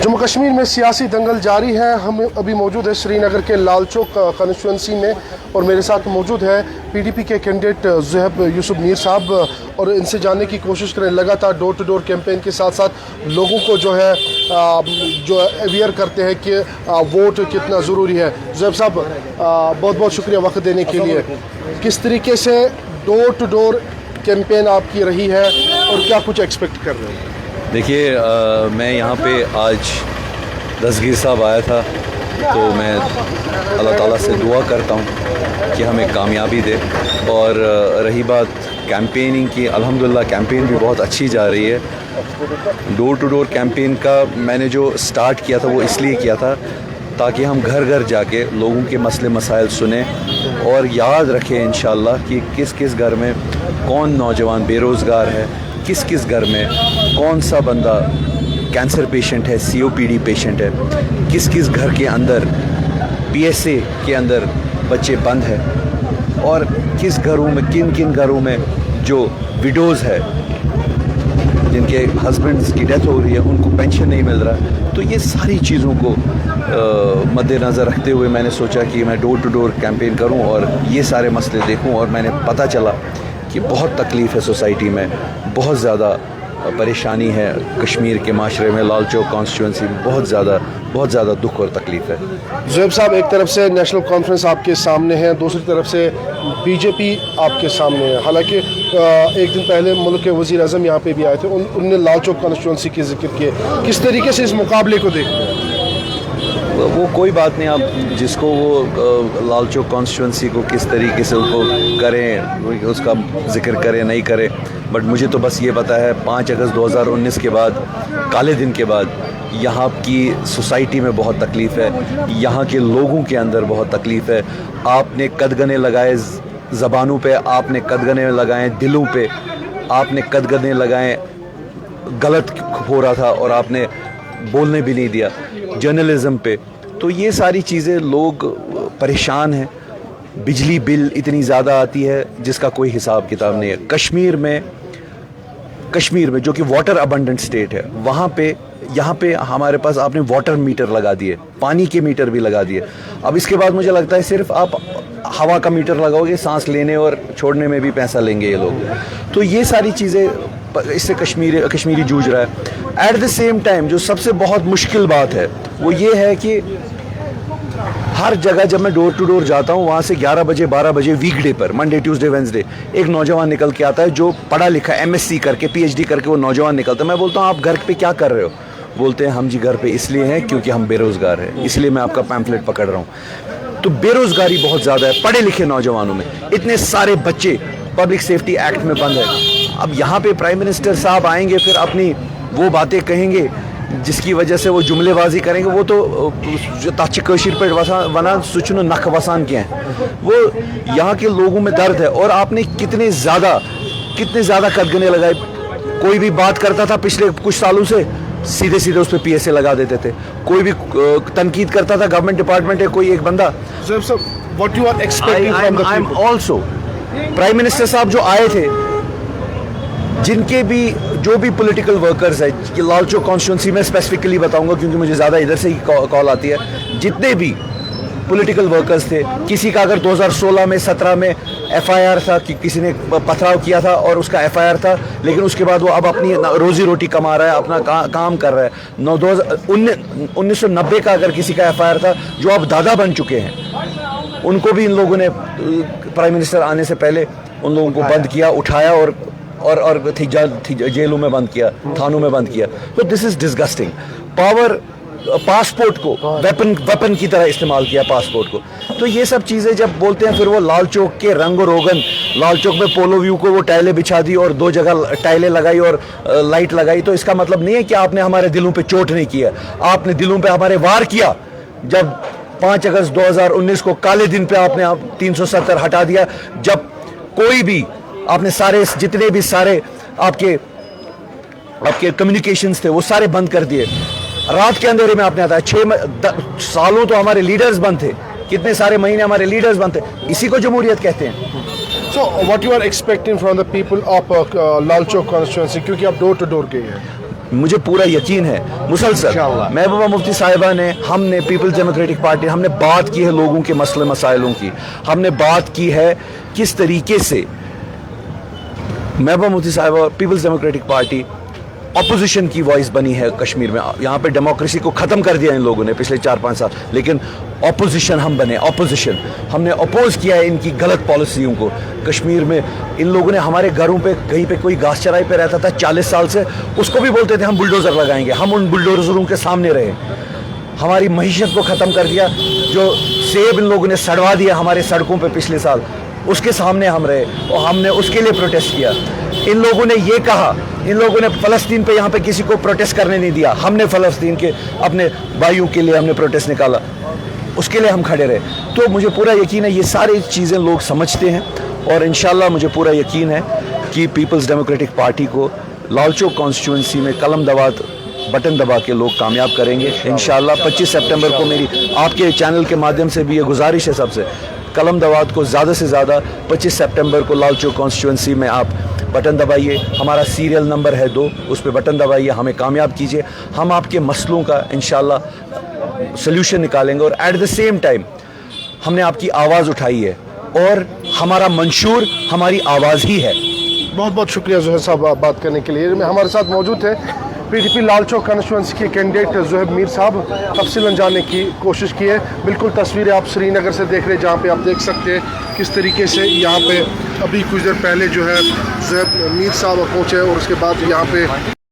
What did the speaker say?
जम्मू कश्मीर में सियासी दंगल जारी है। हम अभी मौजूद है श्रीनगर के लाल चौक कॉन्स्टिट्यूंसी में और मेरे साथ मौजूद है पीडीपी के कैंडिडेट ज़ुहैब यूसुफ मीर साहब और इनसे जानने की कोशिश करें। लगातार डोर टू डोर कैंपेन के साथ साथ लोगों को जो है अवेयर करते हैं कि वोट कितना ज़रूरी है। ज़ुहैब साहब बहुत बहुत शुक्रिया वक्त देने के लिए। किस तरीके से डोर टू डोर कैंपेन आपकी रही है और क्या कुछ एक्सपेक्ट कर रहे हैं? देखिए, मैं यहाँ पे आज दस्तगीर साहब आया था, तो मैं अल्लाह ताला से दुआ करता हूँ कि हमें कामयाबी दे। और रही बात कैंपेनिंग की, अल्हम्दुलिल्लाह कैंपेन भी बहुत अच्छी जा रही है। डोर टू डोर कैंपेन का मैंने जो स्टार्ट किया था वो इसलिए किया था ताकि हम घर घर जाके लोगों के मसले मसाइल सुने और याद रखें इंशाअल्लाह कि किस किस घर में कौन नौजवान बेरोज़गार है, किस किस घर में कौन सा बंदा कैंसर पेशेंट है, COPD पेशेंट है, किस किस घर के अंदर PSA के अंदर बच्चे बंद हैं और किस घरों में किन किन घरों में जो विडोज़ है जिनके हस्बैंड्स की डेथ हो रही है उनको पेंशन नहीं मिल रहा। तो ये सारी चीज़ों को मद्देनज़र रखते हुए मैंने सोचा कि मैं डोर टू डोर कैंपेन करूं और ये सारे मसले देखूं। और मैंने पता चला कि बहुत तकलीफ़ है सोसाइटी में, बहुत ज़्यादा परेशानी है कश्मीर के माशरे में, लाल चौक कॉन्स्टिट्यूंसी में बहुत ज़्यादा दुख और तकलीफ़ है। ज़ुहैब साहब, एक तरफ से नेशनल कॉन्फ्रेंस आपके सामने है, दूसरी तरफ से BJP आपके सामने है। हालांकि एक दिन पहले मुल्क के वज़ीर आज़म यहाँ पे भी आए थे, उनने लाल चौक कॉन्स्टिट्यूंसी की जिक्र किया। किस तरीके से इस मुकाबले को देखते हैं? वो कोई बात नहीं, आप जिसको वो लाल चौक कॉन्स्टिट्यूंसी को किस तरीके से उनको करें, उसका जिक्र करें नहीं करें, बट मुझे तो बस ये पता है 5 अगस्त 2019 के बाद, काले दिन के बाद यहाँ की सोसाइटी में बहुत तकलीफ़ है, यहाँ के लोगों के अंदर बहुत तकलीफ़ है। आपने कदगने लगाए ज़बानों पे, आपने कदगने लगाए दिलों पे, आपने कदगने लगाए, गलत हो रहा था और आपने बोलने भी नहीं दिया जर्नलिज़म पे। तो ये सारी चीज़ें, लोग परेशान हैं। बिजली बिल इतनी ज़्यादा आती है जिसका कोई हिसाब किताब नहीं है। कश्मीर में जो कि वाटर अबंडेंट स्टेट है, वहाँ पे यहाँ पे हमारे पास आपने वाटर मीटर लगा दिए, पानी के मीटर भी लगा दिए। अब इसके बाद मुझे लगता है सिर्फ आप हवा का मीटर लगाओगे, सांस लेने और छोड़ने में भी पैसा लेंगे ये लोग। तो ये सारी चीज़ें, इससे कश्मीरी जूझ रहा है। एट द सेम टाइम जो सबसे बहुत मुश्किल बात है वो ये है कि हर जगह जब मैं डोर टू डोर जाता हूँ, वहाँ से 11 बजे 12 बजे वीकडे पर, मंडे ट्यूसडे वेंसडे, एक नौजवान निकल के आता है जो पढ़ा लिखा MSc करके PhD करके वो नौजवान निकलता है। मैं बोलता हूँ आप घर पे क्या कर रहे हो? बोलते हैं हम जी घर पे इसलिए हैं क्योंकि हम बेरोज़गार हैं, इसलिए मैं आपका पैम्फलेट पकड़ रहा हूँ। तो बेरोज़गारी बहुत ज़्यादा है पढ़े लिखे नौजवानों में। इतने सारे बच्चे पब्लिक सेफ्टी एक्ट में बंद है। अब यहाँ पे प्राइम मिनिस्टर साहब आएंगे, फिर अपनी वो बातें कहेंगे जिसकी वजह से वो जुमलेबाजी करेंगे। वो तो ताची कशीर पर वना सुचनो नख वसान के हैं। वो यहाँ के लोगों में दर्द है। और आपने कितने ज़्यादा कदगने लगाए। कोई भी बात करता था पिछले कुछ सालों से, सीधे उस पर PSA लगा देते थे। कोई भी तनकीद करता था गवर्नमेंट डिपार्टमेंट है कोई एक बंदा। What you are expecting from the people? Also, prime minister साहब जो आए थे, जिनके भी जो भी पॉलिटिकल वर्कर्स है, कि लाल चौक कॉन्स्टिट्यूंसी में स्पेसिफिकली बताऊंगा क्योंकि मुझे ज़्यादा इधर से ही कॉल आती है, जितने भी पॉलिटिकल वर्कर्स थे, किसी का अगर 2016 में 17 में FIR था कि किसी ने पथराव किया था और उसका FIR था, लेकिन उसके बाद वो अब अपनी रोज़ी रोटी कमा रहा है, अपना काम कर रहा है। 1990 का अगर किसी का FIR था जो अब दादा बन चुके हैं, उनको भी इन लोगों ने प्राइम मिनिस्टर आने से पहले उन लोगों को बंद किया, उठाया और जेलों में बंद किया, थानों में बंद किया। तो दिस इज़ डिस्गस्टिंग। पासपोर्ट को वेपन की तरह इस्तेमाल किया पासपोर्ट को। तो ये सब चीज़ें जब बोलते हैं, फिर वो लाल चौक के रंग और रोगन, लाल चौक में पोलो व्यू को वो टाइलें बिछा दी और 2 जगह टाइलें लगाई और लाइट लगाई। तो इसका मतलब नहीं है कि आपने हमारे दिलों पे चोट नहीं किया, आपने दिलों पे हमारे वार किया। जब 5 अगस्त 2019 को काले दिन पे आपने 370 हटा दिया, जब कोई भी आपने सारे जितने भी सारे आपके कम्युनिकेशंस थे वो सारे बंद कर दिए। रात के अंधेरे में आपने आता है। 6 सालों तो हमारे लीडर्स बंद थे, कितने सारे महीने हमारे लीडर्स बंद थे। इसी को जमहूरियत कहते हैं। So what you are expecting from the people of Lal Chowk constituency, क्योंकि आप डोर टू डोर गए हैं? मुझे पूरा यकीन है मुसलसल इंशाअल्लाह। महबूबा मुफ्ती साहिबा ने, हमने पीपल्स डेमोक्रेटिक पार्टी, हमने बात की है लोगों के मसले मसाइलों की, हमने बात की है किस तरीके से महबूबा मुफ्ती साहिबा और पीपल्स डेमोक्रेटिक पार्टी अपोजिशन की वॉइस बनी है कश्मीर में। यहाँ पे डेमोक्रेसी को ख़त्म कर दिया इन लोगों ने पिछले 4-5 साल, लेकिन अपोजिशन हम बने, अपोजिशन हमने अपोज किया है इनकी गलत पॉलिसियों को। कश्मीर में इन लोगों ने हमारे घरों पे, कहीं पे कोई घास चराई पे रहता था 40 साल से, उसको भी बोलते थे हम बुलडोज़र लगाएंगे। हम उन बुलडोज़रों के सामने रहे, हमारी मईशत को ख़त्म कर दिया। जो सेब इन लोगों ने सड़वा दिया हमारे सड़कों पे पिछले साल, उसके सामने हम रहे और हमने उसके लिए प्रोटेस्ट किया। इन लोगों ने ये कहा, इन लोगों ने फ़लस्तीन पे यहाँ पे किसी को प्रोटेस्ट करने नहीं दिया, हमने फ़लस्तीन के अपने भाइयों के लिए हमने प्रोटेस्ट निकाला, उसके लिए हम खड़े रहे। तो मुझे पूरा यकीन है ये सारी चीज़ें लोग समझते हैं और इंशाल्लाह मुझे पूरा यकीन है कि पीपल्स डेमोक्रेटिक पार्टी को लालचौक कॉन्स्टिट्यूंसी में कलम दबात बटन दबा के लोग कामयाब करेंगे इंशाल्लाह। 25 सितंबर को मेरी आपके चैनल के माध्यम से भी ये गुजारिश है सबसे, कलम दवात को ज़्यादा से ज़्यादा 25 सितंबर को लालचौक कॉन्स्टिट्यूंसी में आप बटन दबाइए। हमारा सीरियल नंबर है 2, उस पर बटन दबाइए, हमें कामयाब कीजिए। हम आपके मसलों का इंशाल्लाह सल्यूशन निकालेंगे और एट द सेम टाइम हमने आपकी आवाज़ उठाई है और हमारा मंशूर हमारी आवाज़ ही है। बहुत बहुत शुक्रिया ज़ुहैब साहब आप बात करने के लिए। हमारे साथ मौजूद थे पीडीपी लालचौक कॉन्स्टिट्यूंसी के कैंडिडेट ज़ुहैब मीर साहब। तफसीलन जानने की कोशिश की है। बिल्कुल तस्वीरें आप श्रीनगर से देख रहे हैं, जहाँ पे आप देख सकते हैं किस तरीके से यहाँ पे अभी कुछ देर पहले जो है ज़ुहैब मीर साहब पहुँचे और उसके बाद यहाँ पे